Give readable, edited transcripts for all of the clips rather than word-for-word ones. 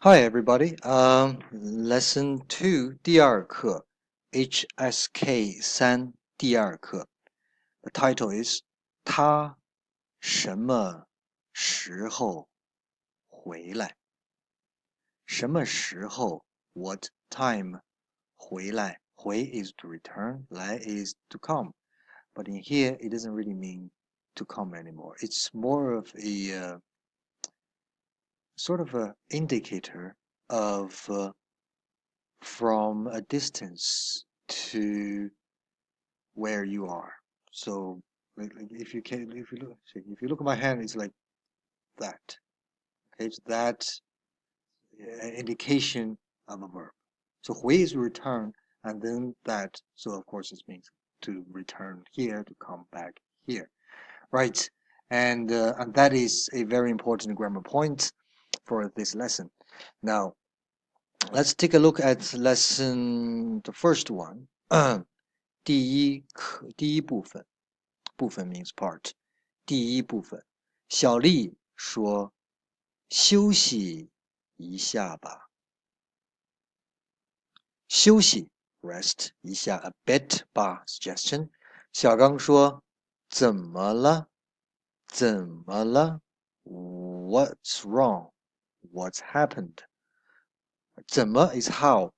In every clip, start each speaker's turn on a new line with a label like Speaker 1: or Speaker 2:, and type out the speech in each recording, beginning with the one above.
Speaker 1: Hi everybody. Lesson 2第二课 HSK 3第二课 The title is 他什么时候回来？什么时候 What time 回来？回 is to return, 来 is to come. But in here it doesn't really mean to come anymore. It's more of a sort of a indicator of from a distance to where you are. So if you can, if you look at my hand, it's like that. Okay, it's that indication of a verb. So 回 is return, and then that. So of course it means to return here, to come back here, right? And that is a very important grammar point for this lesson. Now let's take a look at lesson the first one. 第一部分 means part. 第一部分，小丽说：“休息一下吧。”休息 rest 一下 a bit 吧 suggestion。小刚说：“怎么了？怎么了？What's wrong? What's happened?” 怎么 is how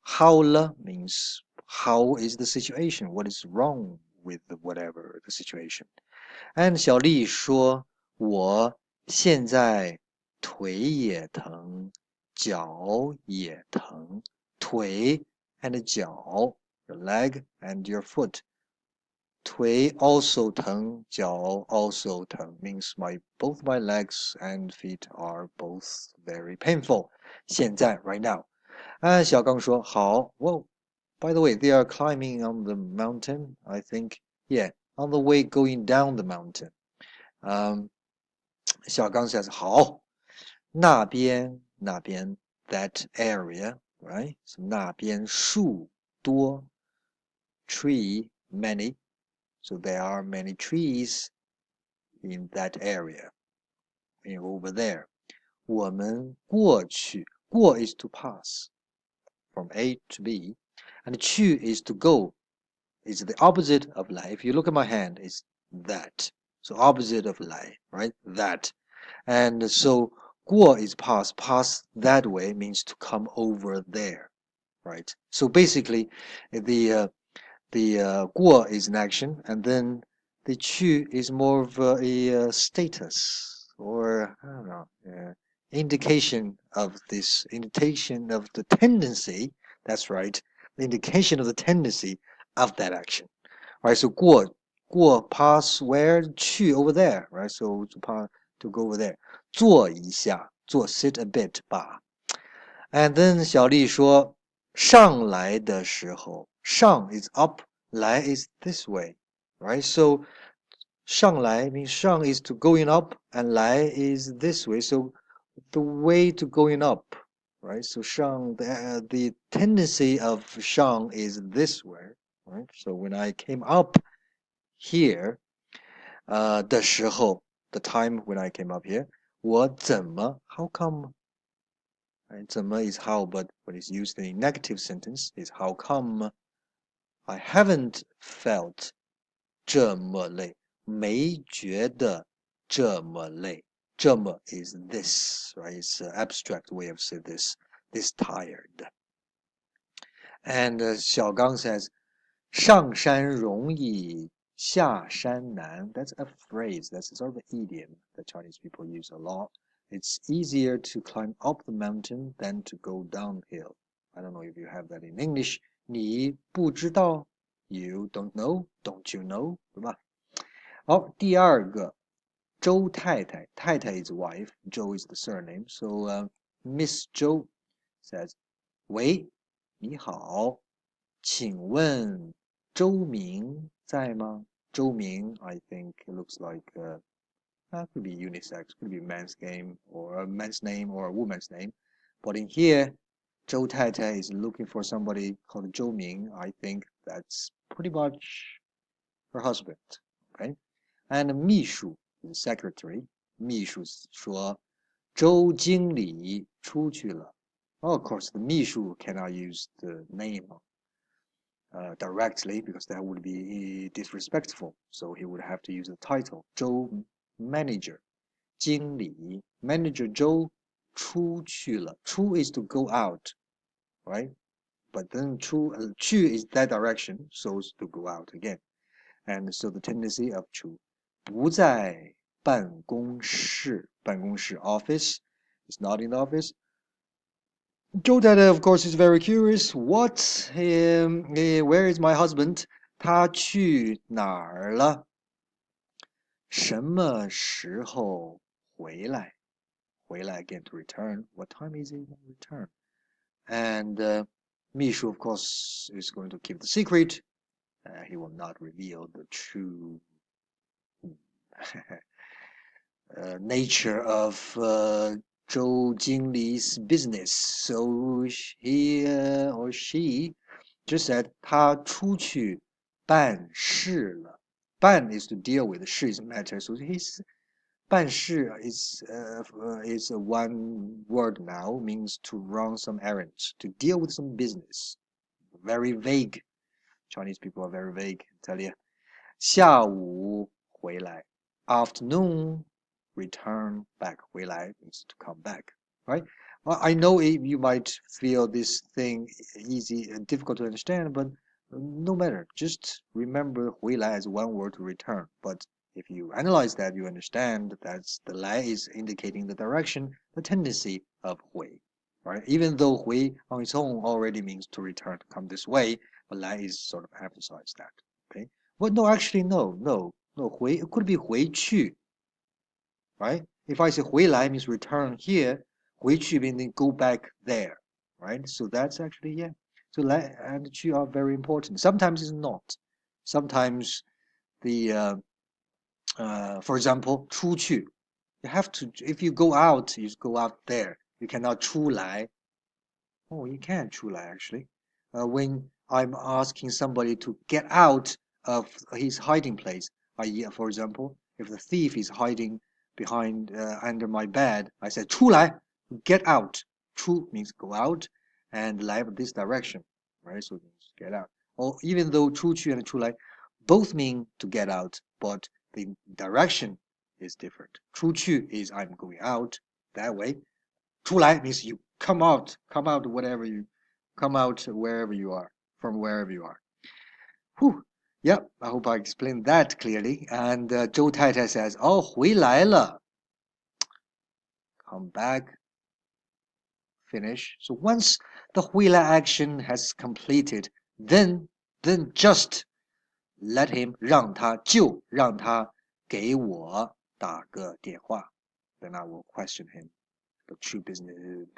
Speaker 1: 了 means how is the situation? What is wrong with whatever the situation? And 小丽说：“我现在腿也疼，脚也疼。腿 and 脚 your leg and your foot. 腿 also 疼，脚 also 疼 means both my legs and feet are both very painful. 现在 right now. 小刚说好。Well, by the way, they are climbing on the mountain. I think, yeah, on the way going down the mountain. 小刚 says 好。那边 that area, right? So 那边树多 tree many. So there are many trees in that area. Over there. 我们过去过 is to pass from A to B, and 去 is to go. It's the opposite of 来. If you look at my hand, it's that. So opposite of 来, right? That. And so 过 is pass. Pass that way means to come over there, right? So basically, the 过 is an action, and then the 去 is more of a status, or I don't know, indication of the tendency. That's right, the indication of the tendency of that action, right? So 过 pass where 去 over there, right? So to go over there. 坐一下，坐 sit a bit 吧。And then 小丽说，上来的时候，上 is up, 来 is this way, right? So 上来 means 上 is to going up, and 来 is this way. So the way to going up, right? So 上 the tendency of 上 is this way, right? So when I came up here, 的时候 the time when I came up here, 我怎么 how come? Right? 怎么 is how, but when it's used in a negative sentence is how come I haven't felt 这么累，没觉得这么累。这么 is this, right? It's an abstract way of saying this tired. And 小刚 says, 上山容易下山难. That's a phrase. That's sort of an idiom that Chinese people use a lot. It's easier to climb up the mountain than to go downhill. I don't know if you have that in English. 你不知道 You don't know, don't you know? 对吧？好，第二个，周太太，太太 is wife, Joe is the surname. So Miss Joe says, 喂，你好，请问周明在吗？周明 I think it looks like that could be unisex, could be a man's name or a man's name or a woman's name. But in here, Zhou Taitai is looking for somebody called Zhou Ming. I think that's pretty much her husband. Okay. And 秘书 the secretary. 秘书说周经理出去了。Oh, of course, the 秘书 cannot use the name directly because that would be disrespectful. So he would have to use the title. 周 manager, 经理 manager 周出去了。出 is to go out, right? But then 去 is that direction, so is to go out again. And so the tendency of 出不在办公室，办公室 office is not in the office. Joe Dada, of course, is very curious. Where is my husband? 他去哪儿了？什么时候回来？回来 again to return. What time is he going to return? And Mishu, of course, is going to keep the secret. He will not reveal the true nature of Zhou Jingli's business. So he or she just said 他出去办事了。办 is to deal with, 事 is matter. So his 办事 is a one word now, means to run some errands, to deal with some business. Very vague. Chinese people are very vague, I tell you. 下午回来 afternoon return back 回来 means to come back, right? Well, I know you might feel this thing easy and difficult to understand, but no matter, just remember 回来 as one word to return. But if you analyze that, you understand that the 来 is indicating the direction, the tendency of 回, right? Even though 回 on its own already means to return, to come this way, but 来 is sort of emphasize that, okay? Well, no, actually, no. 回 it could be 回去, right? If I say 回来 means return here, 回去 means go back there, right? So that's actually, yeah. So 来 and 去 are very important. Sometimes it's not. Sometimes for example, 出去, you have to, if you go out, you go out there. You cannot 出来. Oh, you can 出来 actually. When I'm asking somebody to get out of his hiding place, for example, if the thief is hiding behind under my bed, I said 出来, get out. 出 means go out, and 来 this direction, right? So it means get out. Or even though 出去 and 出来 both mean to get out, but the direction is different. 出去 is I'm going out that way. 出来 means you come out whatever you come out wherever you are, from wherever you are. Whew. Yep, I hope I explained that clearly. And Zhou Taitai says, "Oh, 回来了." Come back, finish. So once the 回来 action has completed, then just let him 让他给我打个电话. Then I will question him the true business,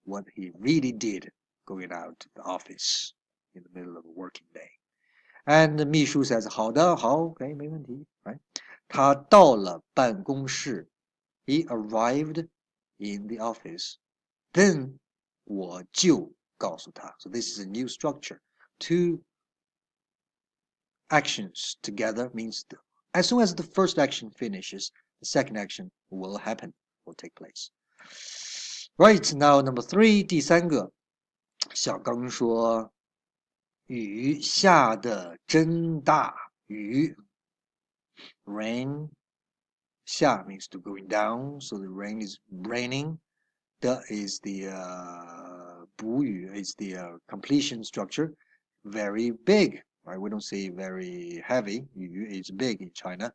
Speaker 1: what he really did going out to the office in the middle of a working day. And 秘书 says, 好的，好 ，OK， 没问题 ，right？ 他到了办公室 ，he arrived in the office. Then 我就告诉他 ，so this is a new structure. Two actions together means as soon as the first action finishes, the second action will happen, will take place. Right, now number 3, 第三个，小刚说雨下得真大，雨 rain 下 means to going down, so the rain is raining. The is the 补语 is the completion structure, very big, right? We don't say very heavy. 雨 is big in China.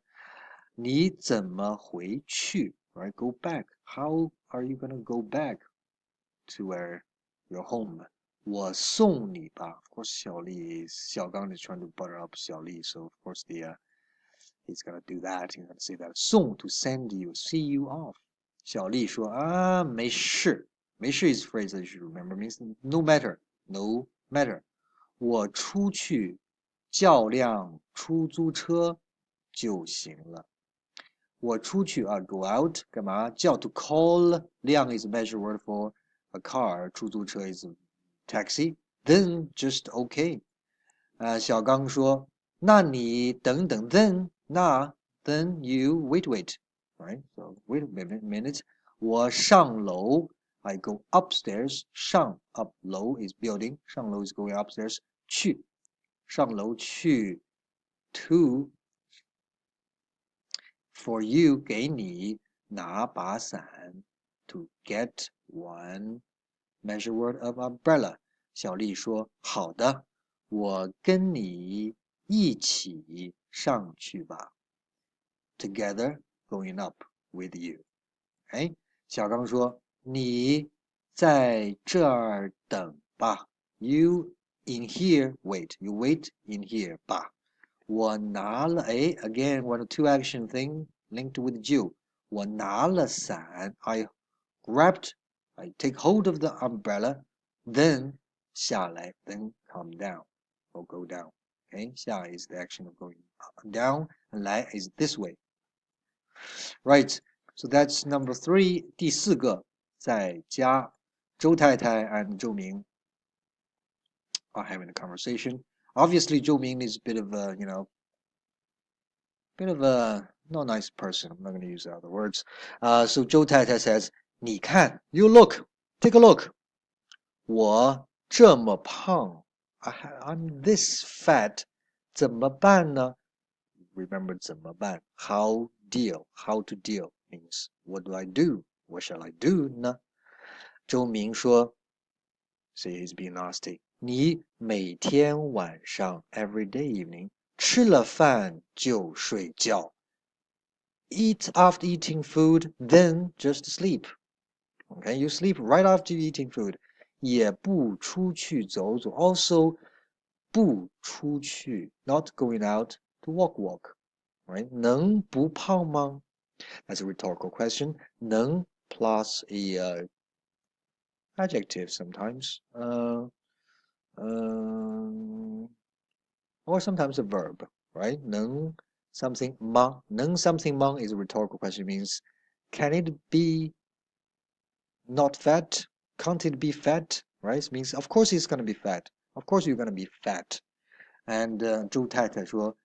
Speaker 1: 你怎么回去? Right? Go back. How are you gonna go back to where your home? 我送你吧. Of course, 小刚 is trying to butter up 小丽, so of course he's gonna do that. He's gonna say that 送 to send you, see you off. 小丽说没事. 没事 is a phrase that you should remember, means no matter, no matter. 我出去叫辆出租车就行了。我出去go out 干嘛？叫 to call, 辆 is a measure word for a car, 出租车 is a taxi, then just okay. 小刚说，那你等等 then you wait, right? So wait a minute. 我上楼 I go upstairs. 上 up low is building. 上楼 is going upstairs. 去上楼去 to for you 给你拿把伞 to get one measure word of umbrella. 小丽说好的，我跟你一起上去吧。Together going up with you. 哎，小刚说你在这儿等吧。You in here wait. You wait in here 吧。我拿了again one of two action thing linked with you. 我拿了伞 I grabbed, I take hold of the umbrella, then 下来 then come down or go down. Okay, 下 is the action of going down, and 来 is this way. Right, so that's number 3. 第4个，在家，周太太 and 周明 are having a conversation. Obviously, Zhou Ming is a bit of a, bit of a not nice person. I'm not going to use other words. So Zhou Taitai says, 你看, you look, take a look. 我这么胖, I'm this fat. 怎么办呢? Remember 怎么办? How to deal means what do I do? What shall I do 呢? 周明说, see he's being nasty. 你每天晚上 every day evening 吃了饭就睡觉。Eat after eating food, then just sleep. Okay, you sleep right after eating food. 也不出去走走 also 不出去 not going out to walk. Right? 能不胖吗? That's a rhetorical question. 能 plus a adjective sometimes. Or sometimes a verb, right? 能 something 吗? 能 something 吗 is a rhetorical question. It means, can it be not fat? Can't it be fat? Right? It means, of course it's going to be fat. Of course you're going to be fat. And 周太太说,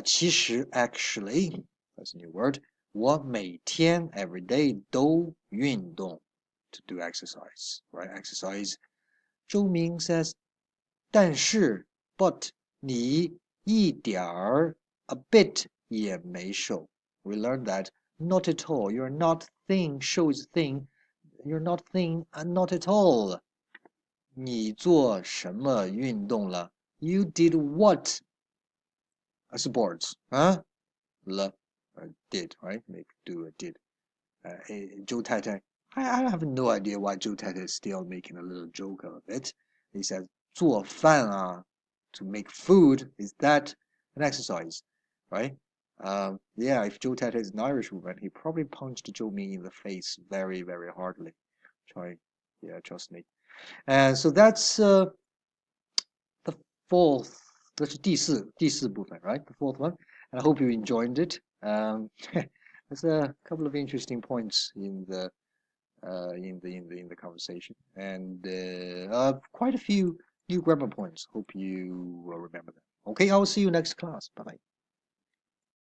Speaker 1: 其实 actually, that's a new word, 我每天 every day 都运动 to do exercise, right? Exercise. 周明 says, 但是 but 你一点儿 a bit 也没瘦 We learned that not at all. You're not thin, show is thin. You're not thin, not at all. 你做什么运动了? You did what? Sports, huh? Did, right? Make do a did. Joe Tata. I have no idea why Joe Tata is still making a little joke of it. He says, 做饭啊, to make food, is that an exercise, right? Yeah, if Joe Tata is an Irish woman, he probably punched Joe Me in the face very, very hardly. Yeah, trust me. And so that's the fourth, that's 第四部分, right? The fourth one. And I hope you enjoyed it. There's a couple of interesting points in the conversation, and quite a few new grammar points. Hope you remember them. Okay, I will see you next class. Bye bye.